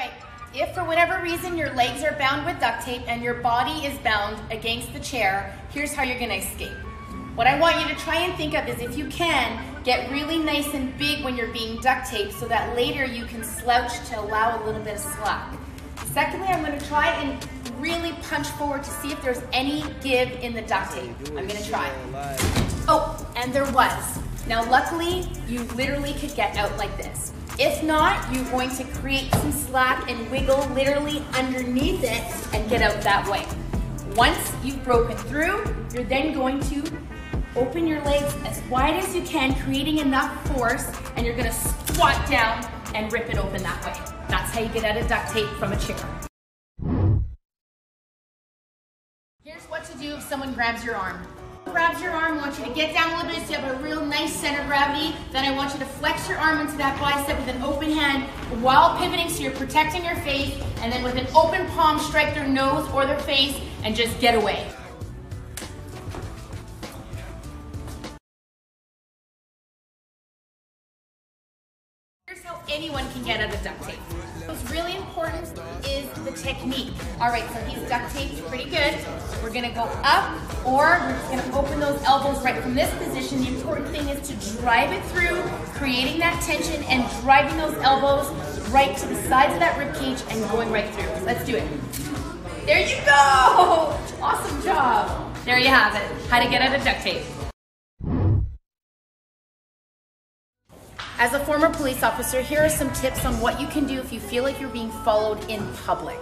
right, if for whatever reason your legs are bound with duct tape and your body is bound against the chair, here's how you're gonna escape. What I want you to try and think of is, if you can, get really nice and big when you're being duct taped so that later you can slouch to allow a little bit of slack. Secondly, I'm gonna try and really punch forward to see if there's any give in the duct tape. I'm gonna try. Oh, and there was. Now luckily, you literally could get out like this. If not, you're going to create some slack and wiggle literally underneath it and get out that way. Once you've broken through, you're then going to open your legs as wide as you can, creating enough force, and you're gonna squat down and rip it open that way. That's how you get out of duct tape from a chair. Here's what to do if someone grabs your arm. Grabs your arm, I want you to get down a little bit so you have a real nice center of gravity. Then I want you to flex your arm into that bicep with an open hand while pivoting so you're protecting your face, and then with an open palm, strike their nose or their face and just get away. Here's how anyone can get out of duct tape. What's really important is the technique. All right, so he's duct taped pretty good. We're gonna go up, or we're just gonna open those elbows right from this position. The important thing is to drive it through, creating that tension and driving those elbows right to the sides of that rib cage and going right through. Let's do it. There you go! Awesome job. There you have it, how to get out of duct tape. As a former police officer, here are some tips on what you can do if you feel like you're being followed in public.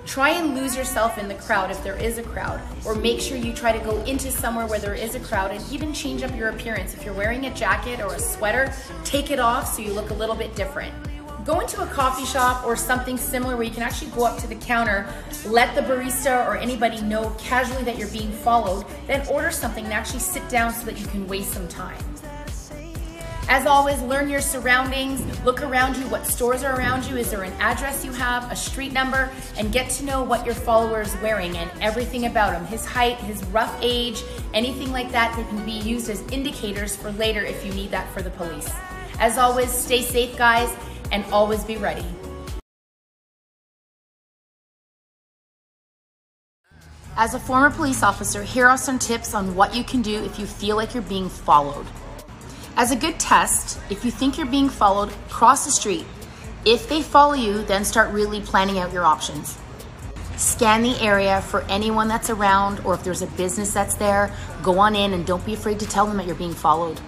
Try and lose yourself in the crowd if there is a crowd, or make sure you try to go into somewhere where there is a crowd, and even change up your appearance. If you're wearing a jacket or a sweater, take it off so you look a little bit different. Go into a coffee shop or something similar where you can actually go up to the counter, let the barista or anybody know casually that you're being followed, then order something and actually sit down so that you can waste some time. As always, learn your surroundings, look around you, what stores are around you, is there an address you have, a street number, and get to know what your follower is wearing and everything about him, his height, his rough age, anything like that can be used as indicators for later if you need that for the police. As always, stay safe, guys, and always be ready. As a former police officer, here are some tips on what you can do if you feel like you're being followed. As a good test, if you think you're being followed, cross the street. If they follow you, then start really planning out your options. Scan the area for anyone that's around, or if there's a business that's there, go on in and don't be afraid to tell them that you're being followed.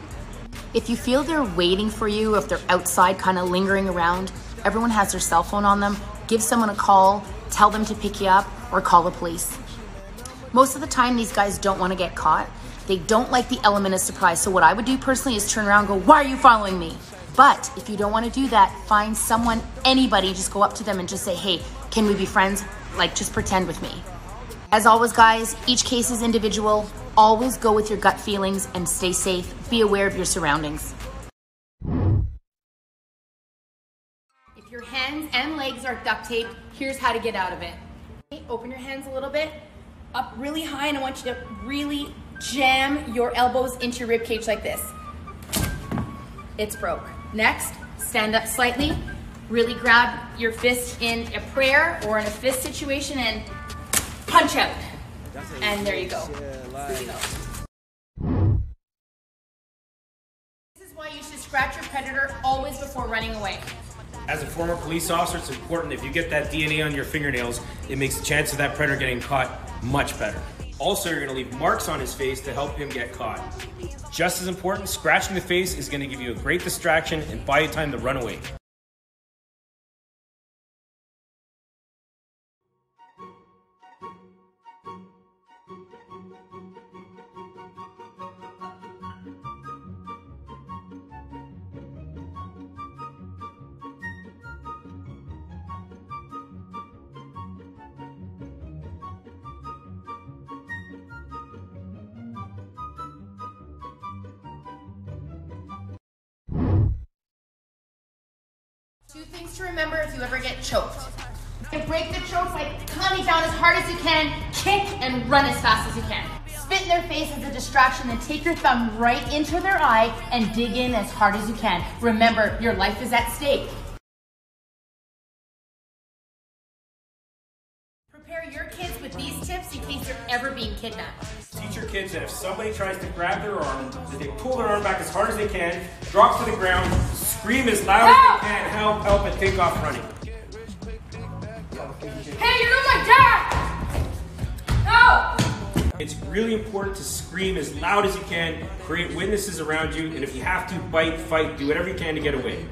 If you feel they're waiting for you, or if they're outside kind of lingering around, everyone has their cell phone on them, give someone a call, tell them to pick you up, or call the police. Most of the time, these guys don't want to get caught. They don't like the element of surprise. So what I would do personally is turn around and go, why are you following me? But if you don't want to do that, find someone, anybody, just go up to them and just say, hey, can we be friends? Like, just pretend with me. As always, guys, each case is individual. Always go with your gut feelings and stay safe. Be aware of your surroundings. If your hands and legs are duct taped, here's how to get out of it. Open your hands a little bit, up really high, and I want you to really jam your elbows into your rib cage like this. It's broke. Next, stand up slightly, really grab your fist in a prayer or in a fist situation and punch out. And there you go. There you go. This is why you should scratch your predator always before running away. As a former police officer, it's important if you get that DNA on your fingernails, it makes the chance of that predator getting caught much better. Also, you're gonna leave marks on his face to help him get caught. Just as important, scratching the face is gonna give you a great distraction and buy you time to run away. Two things to remember if you ever get choked. To break the choke by coming down as hard as you can, kick and run as fast as you can. Spit in their face as a distraction, then take your thumb right into their eye and dig in as hard as you can. Remember, your life is at stake. These tips in case they're ever being kidnapped. Teach your kids that if somebody tries to grab their arm, that they pull their arm back as hard as they can, drop to the ground, scream as loud as they can, help, and take off running. Hey, you're not my dad! No! It's really important to scream as loud as you can, create witnesses around you, and if you have to, bite, fight, do whatever you can to get away.